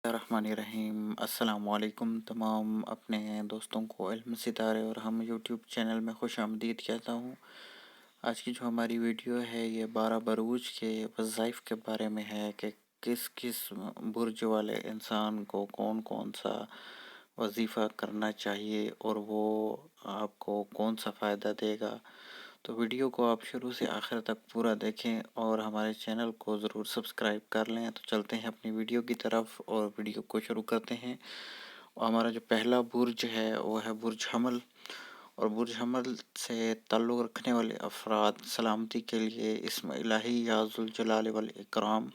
الرحمن الرحیم۔ السلام علیکم تمام اپنے دوستوں کو علم ستارے اور ہم یوٹیوب چینل میں خوش آمدید کہتا ہوں۔ آج کی جو ہماری ویڈیو ہے یہ 12 بروج کے وظائف کے بارے میں ہے کہ کس کس برج والے انسان کو کون کون سا وظیفہ کرنا چاہیے اور وہ آپ کو کون سا فائدہ دے گا۔ تو ویڈیو کو آپ شروع سے آخر تک پورا دیکھیں اور ہمارے چینل کو ضرور سبسکرائب کر لیں۔ تو چلتے ہیں اپنی ویڈیو کی طرف اور ویڈیو کو شروع کرتے ہیں۔ اور ہمارا جو پہلا برج ہے وہ ہے برج حمل، اور برج حمل سے تعلق رکھنے والے افراد سلامتی کے لیے اسم الہی یا ذوالجلال والاکرام،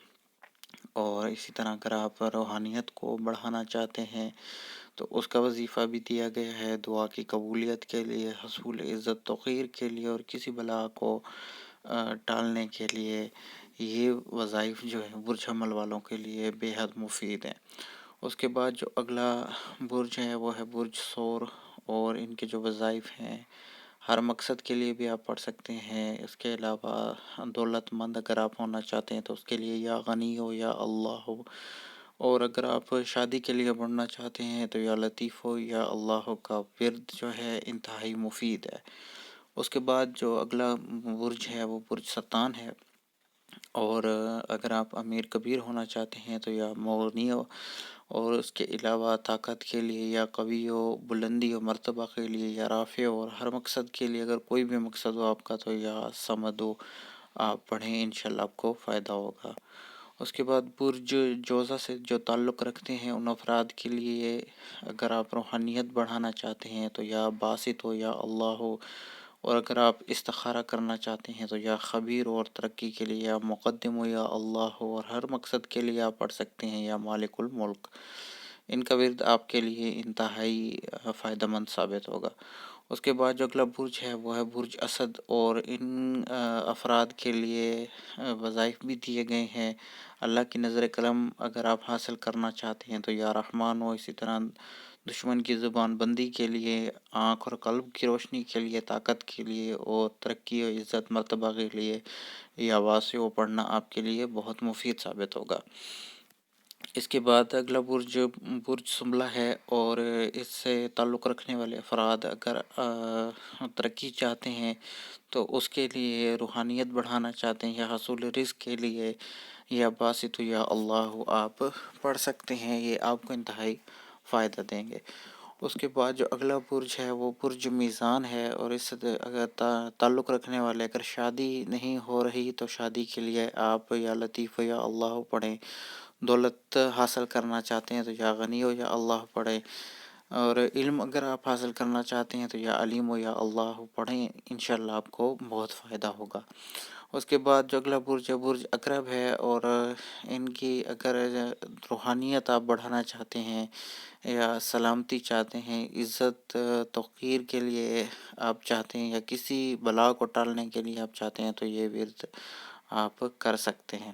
اور اسی طرح اگر آپ روحانیت کو بڑھانا چاہتے ہیں تو اس کا وظیفہ بھی دیا گیا ہے، دعا کی قبولیت کے لیے، حصول عزت توقیر کے لیے اور کسی بلا کو ٹالنے کے لیے۔ یہ وظائف جو ہے برج حمل والوں کے لیے بے حد مفید ہیں۔ اس کے بعد جو اگلا برج ہے وہ ہے برج ثور، اور ان کے جو وظائف ہیں ہر مقصد کے لیے بھی آپ پڑھ سکتے ہیں۔ اس کے علاوہ دولت مند اگر آپ ہونا چاہتے ہیں تو اس کے لیے یا غنی ہو یا اللہ ہو، اور اگر آپ شادی کے لیے پڑھنا چاہتے ہیں تو یا لطیف ہو یا اللہ ہو کا ورد جو ہے انتہائی مفید ہے۔ اس کے بعد جو اگلا برج ہے وہ برج سرطان ہے، اور اگر آپ امیر کبیر ہونا چاہتے ہیں تو یا مغنی ہو، اور اس کے علاوہ طاقت کے لیے یا قوی ہو، بلندی و مرتبہ کے لیے یا رافع ہو، اور ہر مقصد کے لیے اگر کوئی بھی مقصد ہو آپ کا تو یا صمد ہو آپ پڑھیں، انشاءاللہ آپ کو فائدہ ہوگا۔ اس کے بعد برج جوزہ سے جو تعلق رکھتے ہیں ان افراد کے لیے اگر آپ روحانیت بڑھانا چاہتے ہیں تو یا باسط ہو یا اللہ ہو، اور اگر آپ استخارہ کرنا چاہتے ہیں تو یا خبیر ہو، اور ترقی کے لیے یا مقدم ہو یا اللہ ہو، اور ہر مقصد کے لیے آپ پڑھ سکتے ہیں یا مالک الملک۔ ان کا ورد آپ کے لیے انتہائی فائدہ مند ثابت ہوگا۔ اس کے بعد جو اگلا برج ہے وہ ہے برج اسد، اور ان افراد کے لیے وظائف بھی دیے گئے ہیں۔ اللہ کی نظر کرم اگر آپ حاصل کرنا چاہتے ہیں تو یا رحمان ہو، اسی طرح دشمن کی زبان بندی کے لیے، آنکھ اور قلب کی روشنی کے لیے، طاقت کے لیے اور ترقی و عزت مرتبہ کے لیے یا واسع و پڑھنا آپ کے لیے بہت مفید ثابت ہوگا۔ اس کے بعد اگلا برج برج سنبلہ ہے، اور اس سے تعلق رکھنے والے افراد اگر ترقی چاہتے ہیں تو اس کے لیے روحانیت بڑھانا چاہتے ہیں یا حصول رزق کے لیے یا باسط یا اللہ آپ پڑھ سکتے ہیں، یہ آپ کو انتہائی فائدہ دیں گے۔ اس کے بعد جو اگلا برج ہے وہ برج میزان ہے، اور اس سے اگر تعلق رکھنے والے اگر شادی نہیں ہو رہی تو شادی کے لیے آپ یا لطیف یا اللہ پڑھیں، دولت حاصل کرنا چاہتے ہیں تو یا غنی ہو یا اللہ پڑھیں، اور علم اگر آپ حاصل کرنا چاہتے ہیں تو یا علیم ہو یا اللہ پڑھیں، انشاءاللہ آپ کو بہت فائدہ ہوگا۔ اس کے بعد جو اگلا برج ہے برج عقرب ہے، اور ان کی اگر روحانیت آپ بڑھانا چاہتے ہیں یا سلامتی چاہتے ہیں، عزت توقیر کے لیے آپ چاہتے ہیں یا کسی بلا کو ٹالنے کے لیے آپ چاہتے ہیں تو یہ ورد آپ کر سکتے ہیں۔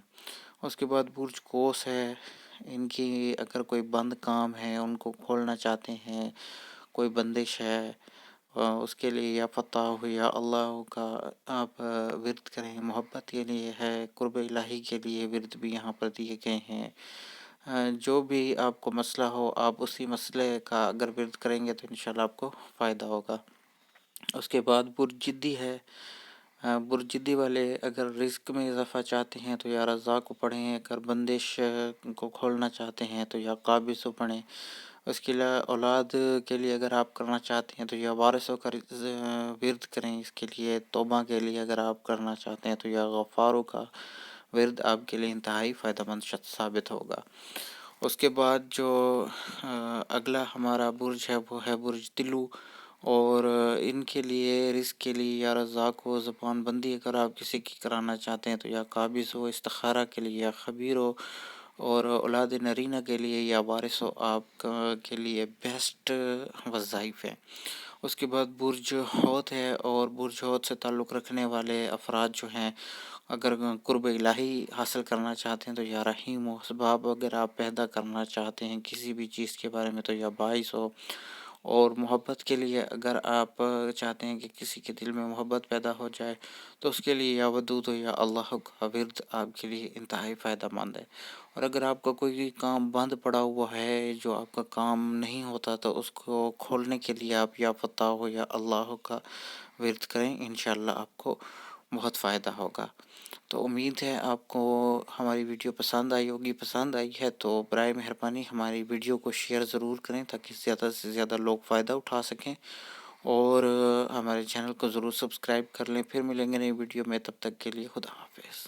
اس کے بعد برج قوس ہے، ان کی اگر کوئی بند کام ہے ان کو کھولنا چاہتے ہیں، کوئی بندش ہے، اس کے لیے یا فتح ہو یا اللہ کا آپ ورد کریں، محبت کے لیے ہے، قرب الہی کے لیے ورد بھی یہاں پر دیے گئے ہیں۔ جو بھی آپ کو مسئلہ ہو آپ اسی مسئلے کا اگر ورد کریں گے تو انشاءاللہ آپ کو فائدہ ہوگا۔ اس کے بعد برج جدی ہے، برج جدی والے اگر رزق میں اضافہ چاہتے ہیں تو یا رزاق کو پڑھیں، اگر بندش کو کھولنا چاہتے ہیں تو یا قابض کو پڑھیں۔ اس کے علاوہ اولاد کے لیے اگر آپ کرنا چاہتے ہیں تو یا وارثوں کا ورد کریں، اس کے لیے توبہ کے لیے اگر آپ کرنا چاہتے ہیں تو یا غفاروں کا ورد آپ کے لیے انتہائی فائدہ مند ثابت ہوگا۔ اس کے بعد جو اگلا ہمارا برج ہے وہ ہے برج طلوع، اور ان کے لیے رزق کے لیے یا رزاق ہو، زبان بندی اگر آپ کسی کی کرانا چاہتے ہیں تو یا قابض ہو، استخارہ کے لیے یا خبیر ہو، اور اولاد نرینہ کے لیے یا وارث ہو آپ کے لیے بیسٹ وظائف ہیں۔ اس کے بعد برج حوت ہے، اور برج حوت سے تعلق رکھنے والے افراد جو ہیں اگر قرب الہی حاصل کرنا چاہتے ہیں تو یا رحیم ہو، اسباب اگر آپ پیدا کرنا چاہتے ہیں کسی بھی چیز کے بارے میں تو یا باعث ہو، اور محبت کے لیے اگر آپ چاہتے ہیں کہ کسی کے دل میں محبت پیدا ہو جائے تو اس کے لیے یا ودود یا اللہ کا ورد آپ کے لیے انتہائی فائدہ مند ہے۔ اور اگر آپ کا کوئی کام بند پڑا ہوا ہے جو آپ کا کام نہیں ہوتا تو اس کو کھولنے کے لیے آپ یا فتح ہو یا اللہ کا ورد کریں، انشاءاللہ آپ کو بہت فائدہ ہوگا۔ تو امید ہے آپ کو ہماری ویڈیو پسند آئی ہوگی، پسند آئی ہے تو برائے مہربانی ہماری ویڈیو کو شیئر ضرور کریں تاکہ زیادہ سے زیادہ لوگ فائدہ اٹھا سکیں، اور ہمارے چینل کو ضرور سبسکرائب کر لیں۔ پھر ملیں گے نئی ویڈیو میں، تب تک کے لیے خدا حافظ۔